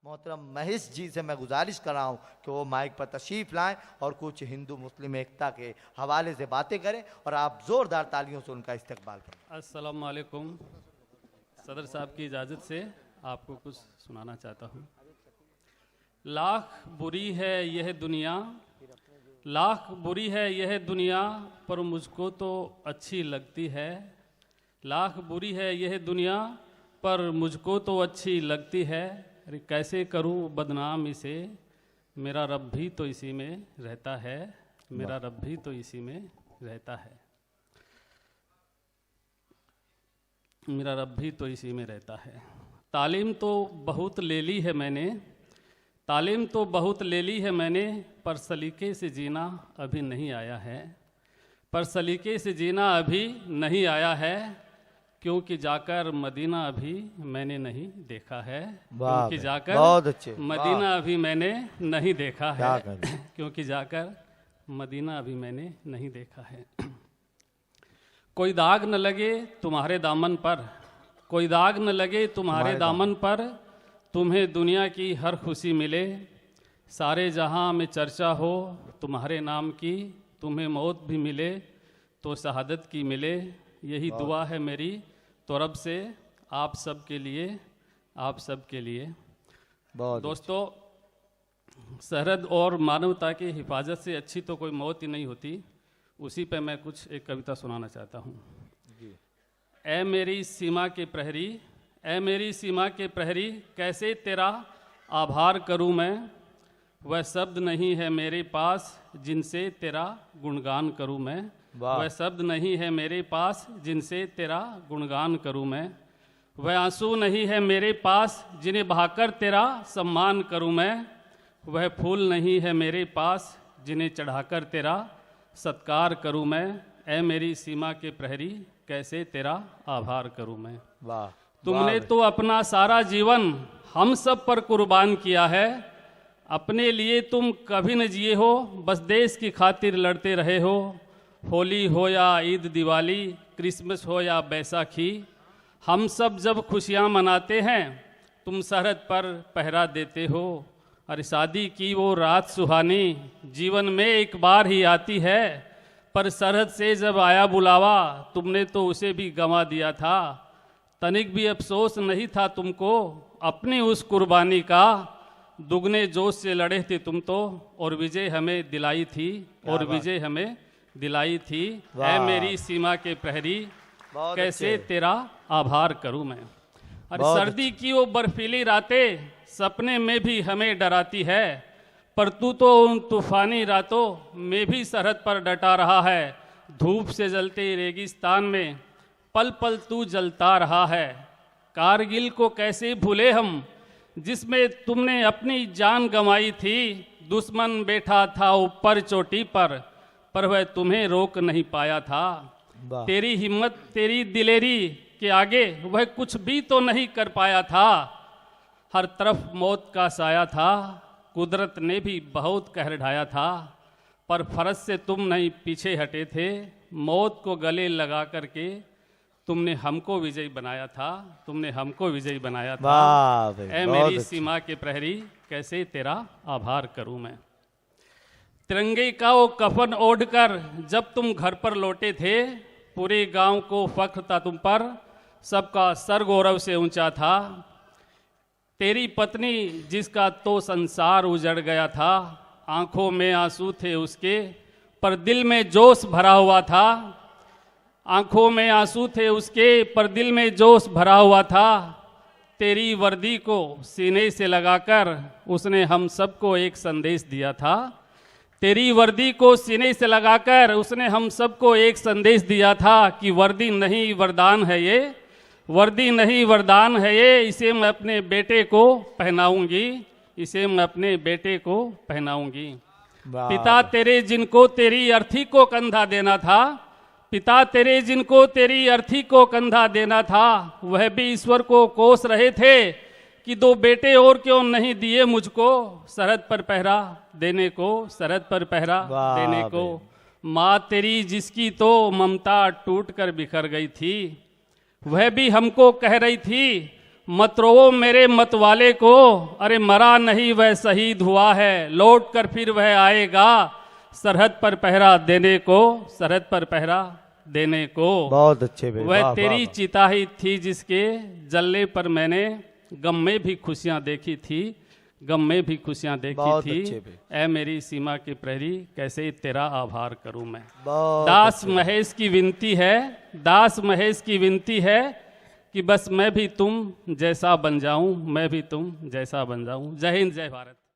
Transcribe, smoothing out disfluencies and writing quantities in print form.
मोहतरम महेश जी से मैं गुजारिश कर रहा हूँ कि वो माइक पर तशरीफ़ लाएं और कुछ हिंदू मुस्लिम एकता के हवाले से बातें करें और आप ज़ोरदार तालियों से उनका इस्तकबाल करें। अस्सलाम वालेकुम। सदर साहब की इजाज़त से आपको कुछ सुनाना चाहता हूँ। लाख बुरी है यह दुनिया, लाख बुरी है यह दुनिया, पर मुझको तो अच्छी लगती है। लाख बुरी है यह दुनिया, पर मुझको तो अच्छी लगती है। अरे कैसे करूं बदनाम इसे, मेरा रब भी तो इसी में रहता है, मेरा रब भी तो इसी में रहता है, मेरा रब भी तो इसी में रहता है। तालीम तो बहुत ले ली है मैंने, तालीम तो बहुत ले ली है मैंने, पर सलीके से जीना अभी नहीं आया है, पर सलीके से जीना अभी नहीं आया है। क्योंकि जाकर मदीना अभी मैंने नहीं देखा है, क्योंकि जाकर बहुत अच्छे मदीना अभी मैंने नहीं देखा है, क्योंकि जाकर मदीना अभी मैंने नहीं देखा है। कोई दाग न लगे तुम्हारे दामन पर, कोई दाग न लगे तुम्हारे दामन पर, तुम्हें दुनिया की हर खुशी मिले, सारे जहां में चर्चा हो तुम्हारे नाम की, तुम्हें मौत भी मिले तो शहादत की मिले। यही दुआ है मेरी तो रब से आप सब के लिए, आप सब के लिए। दोस्तों, सरहद और मानवता की हिफाजत से अच्छी तो कोई मौत ही नहीं होती। उसी पे मैं कुछ एक कविता सुनाना चाहता हूँ। ऐ मेरी सीमा के प्रहरी, ऐ मेरी सीमा के प्रहरी, कैसे तेरा आभार करूँ मैं, वह शब्द नहीं है मेरे पास जिनसे तेरा गुणगान करूँ मैं, वह शब्द नहीं है मेरे पास जिनसे तेरा गुणगान करूं मैं, वह आंसू नहीं है मेरे पास जिन्हें बहाकर तेरा सम्मान करूं मैं, वह फूल नहीं है मेरे पास जिन्हें चढ़ाकर तेरा सत्कार करूं मैं। ऐ मेरी सीमा के प्रहरी, कैसे तेरा आभार करूं मैं। वाह, तुमने तो अपना सारा जीवन हम सब पर कुर्बान किया है, अपने लिए तुम कभी न जिए हो, बस देश की खातिर लड़ते रहे हो। होली हो या ईद दिवाली, क्रिसमस हो या बैसाखी, हम सब जब खुशियाँ मनाते हैं तुम सरहद पर पहरा देते हो। अरे शादी की वो रात सुहानी जीवन में एक बार ही आती है, पर सरहद से जब आया बुलावा तुमने तो उसे भी गंवा दिया था। तनिक भी अफसोस नहीं था तुमको अपनी उस कुर्बानी का, दुगने जोश से लड़े थे तुम तो और विजय हमें दिलाई थी, और विजय हमें दिलाई थी। ऐ मेरी सीमा के प्रहरी, कैसे तेरा आभार करूं मैं। अरे सर्दी की वो बर्फीली रातें सपने में भी हमें डराती है, पर तू तो उन तूफानी रातों में भी सरहद पर डटा रहा है। धूप से जलते रेगिस्तान में पल पल तू जलता रहा है। कारगिल को कैसे भूले हम जिसमें तुमने अपनी जान गंवाई थी। दुश्मन बैठा था ऊपर चोटी पर वह तुम्हें रोक नहीं पाया था। तेरी हिम्मत तेरी दिलेरी के आगे वह कुछ भी तो नहीं कर पाया था। हर तरफ मौत का साया था, कुदरत ने भी बहुत कहर ढाया था, पर फर्ज से तुम नहीं पीछे हटे थे। मौत को गले लगा करके तुमने हमको विजयी बनाया था, तुमने हमको विजयी बनाया था। ऐ मेरी सीमा के प्रहरी, कैसे तेरा आभार करूं मैं। तिरंगे का वो कफन ओढ़कर जब तुम घर पर लौटे थे, पूरे गांव को फख्र था तुम पर, सबका सर गौरव से ऊंचा था। तेरी पत्नी जिसका तो संसार उजड़ गया था, आंखों में आंसू थे उसके पर दिल में जोश भरा हुआ था। आंखों में आंसू थे उसके पर दिल में जोश भरा हुआ था। तेरी वर्दी को सीने से लगाकर उसने हम सबको एक संदेश दिया था। तेरी वर्दी को सीने से लगाकर उसने हम सबको एक संदेश दिया था कि वर्दी नहीं वरदान है ये, वर्दी नहीं वरदान है ये, इसे मैं अपने बेटे को पहनाऊंगी, इसे मैं अपने बेटे को पहनाऊंगी। पिता तेरे जिनको तेरी अर्थी को कंधा देना था, पिता तेरे जिनको तेरी अर्थी को कंधा देना था, वह भी ईश्वर को कोस रहे थे कि दो बेटे और क्यों नहीं दिए मुझको सरहद पर पहरा देने को, सरहद पर पहरा देने को। माँ तेरी जिसकी तो ममता टूट कर बिखर गई थी, वह भी हमको कह रही थी मत रोवो मेरे मत वाले को, अरे मरा नहीं वह शहीद हुआ है, लौट कर फिर वह आएगा सरहद पर पहरा देने को, सरहद पर पहरा देने को। बहुत अच्छे भाई, वह वाह, तेरी वाह, चिता ही थी जिसके जलने पर मैंने गम में भी खुशियां देखी थी, गम में भी खुशियां देखी बहुत थी। अच्छे भाई। ऐ मेरी सीमा की प्रहरी कैसे तेरा आभार करूं मैं। बहुत दास महेश की विनती है, दास महेश की विनती है कि बस मैं भी तुम जैसा बन जाऊं, मैं भी तुम जैसा बन जाऊं। जय हिंद, जय भारत।